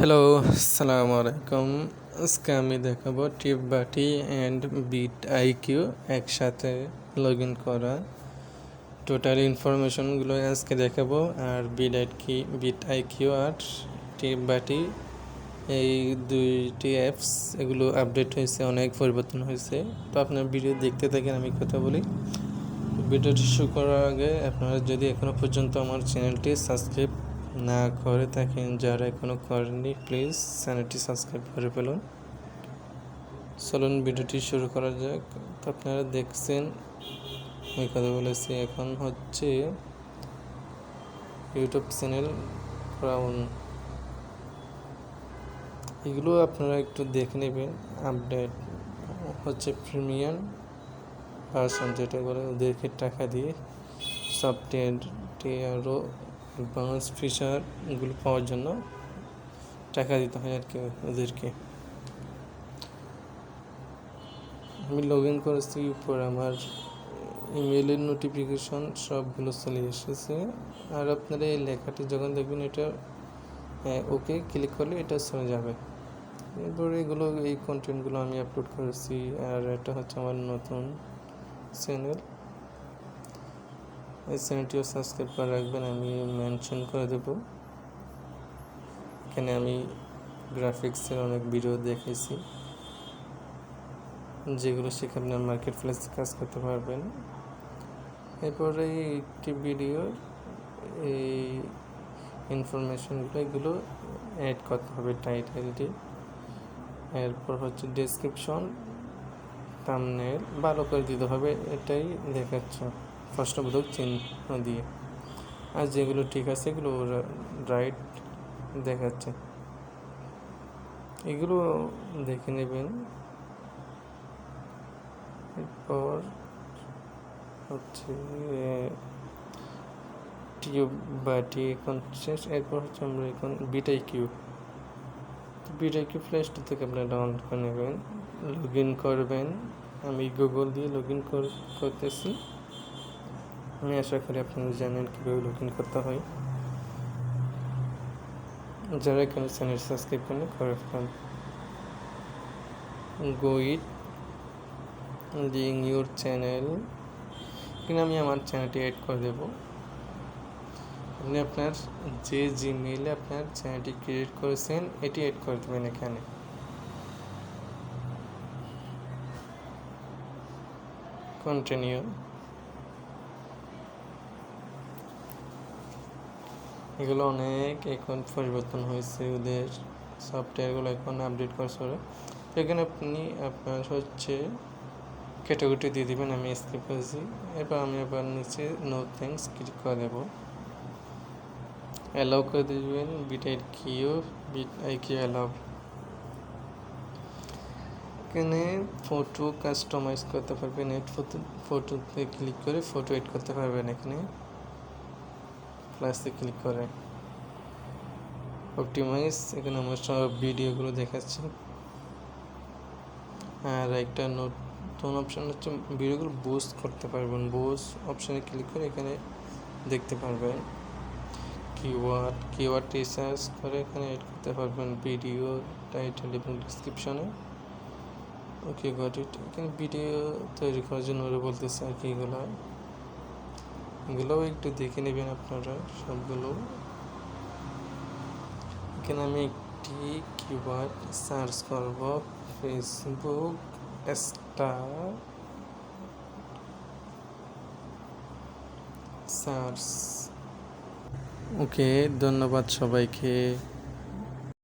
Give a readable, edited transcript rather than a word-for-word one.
Hello, আসসালামু আলাইকুম। আজকে আমি দেখাবো টিপবাটি অ্যান্ড বিট আইকিউ একসাথে লগ ইন করা টোটাল ইনফরমেশনগুলো আজকে দেখাবো। আর বিট আইকিউ আর টিপবাটি এই দুইটি অ্যাপস এগুলো আপডেট হয়েছে, অনেক পরিবর্তন হয়েছে। তো আপনার ভিডিও দেখতে থাকেন, আমি কথা বলি। ভিডিওটি শুরু করার আগে আপনারা যদি এখনও পর্যন্ত আমার চ্যানেলটি সাবস্ক্রাইব না করে থাকেন, যারা এখনও করেননি, প্লিজ চ্যানেলটি সাবস্ক্রাইব করে ফেলুন। চলুন ভিডিওটি শুরু করা যাক। তো আপনারা দেখছেন আমি কথা বলেছি, এখন হচ্ছে ইউটিউব চ্যানেল ক্রাউন, এগুলো আপনারা একটু দেখে নেবেন। আপডেট হচ্ছে প্রিমিয়াম ভার্সন, যেটা করে ওদেরকে টাকা দিয়ে সফটওয়্যারটি আরও অ্যাডভান্স ফিচারগুলো পাওয়ার জন্য টাকা দিতে হয় আর কি ওদেরকে। আমি লগ ইন করেছি, উপর আমার ইমেলের নোটিফিকেশন সবগুলো চলে এসেছে। আর আপনারা এই লেখাটি যখন দেখবেন, এটা ওকে ক্লিক করলে এটা চলে যাবে। এরপরে এই কন্টেন্টগুলো আমি আপলোড করেছি। আর এটা হচ্ছে আমার নতুন চ্যানেল, এই চ্যানেলটিও সাবস্ক্রাইব করে রাখবেন, আমি মেনশন করে দেব। এখানে আমি গ্রাফিক্সের অনেক ভিডিও দেখেছি, যেগুলো শিখে আপনার মার্কেট প্লেসে কাজ করতে পারবেন। এরপরে একটি ভিডিও এই ইনফরমেশনগুলো এগুলো অ্যাড করতে হবে, টাইটেলটি। এরপর হচ্ছে ডেসক্রিপশন, থাম্বনেল ভালো করে দিতে হবে, এটাই দেখাচ্ছে প্রশ্নবোধক চিহ্ন দিয়ে। আর যেগুলো ঠিক আছে এগুলো রাইট দেখাচ্ছে, এগুলো দেখে নেবেন। এরপর হচ্ছে টিউববাটি এখন শেষ। এরপর হচ্ছে আমরা এখন বিটাইকিউ প্লে স্টোর থেকে আপনারা ডাউনলোড করে নেবেন, লগ ইন করবেন। আমি গুগল দিয়ে লগ ইন করতেছি। আমি আশা করি আপনারা জানেন কীভাবে লগ ইন করতে হয়। যারা এখানে চ্যানেল সাবস্ক্রাইব করেন করে ফেলেন। গো ইট লিং ইউর চ্যানেল, এখানে আমি আমার চ্যানেলটি অ্যাড করে দেবো। আপনি আপনার যে জিমেইলে আপনার চ্যানেলটি ক্রিয়েট করেছেন এটি অ্যাড করে দেবেন। এখানে কন্টিনিউ, এগুলো অনেক এখন পরিবর্তন হয়েছে, ওদের সফটওয়্যারগুলো এখন আপডেট করছে ওরা। এখানে আপনি আপনার হচ্ছে ক্যাটাগরিটি দিয়ে দেবেন, আমি স্কিপ করেছি। এরপর আমি আবার নিচে নো থ্যাঙ্কস ক্লিক করে দেবো, অ্যালাউ করে দেবেন। বিট আইকিউ অ্যালাউ। এখানে ফটো কাস্টমাইজ করতে পারবেন, ফটোতে ক্লিক করে ফটো এড করতে পারবেন। এখানে প্লাসে ক্লিক করে অপটিমাইজ, এখানে আমার সব ভিডিওগুলো দেখাচ্ছে। আর একটা নতুন অপশান হচ্ছে ভিডিওগুলো বুস্ট করতে পারবেন, বুস্ট অপশানে ক্লিক করে এখানে দেখতে পারবেন। কিওয়ার্ড রিসার্চ করে এখানে এড করতে পারবেন ভিডিও টাইটেল এবং ডিসক্রিপশনে। ওকে গট ইট। এখানে ভিডিও তৈরি করার জন্য ওরা বলতেছে আর কি, এগুলোও একটু দেখে নেবেন আপনারা সবগুলো। এখানে আমি একটি কিওয়ার্ড সার্চ করব, ফেসবুক স্টার সার্চ। ওকে, ধন্যবাদ সবাইকে।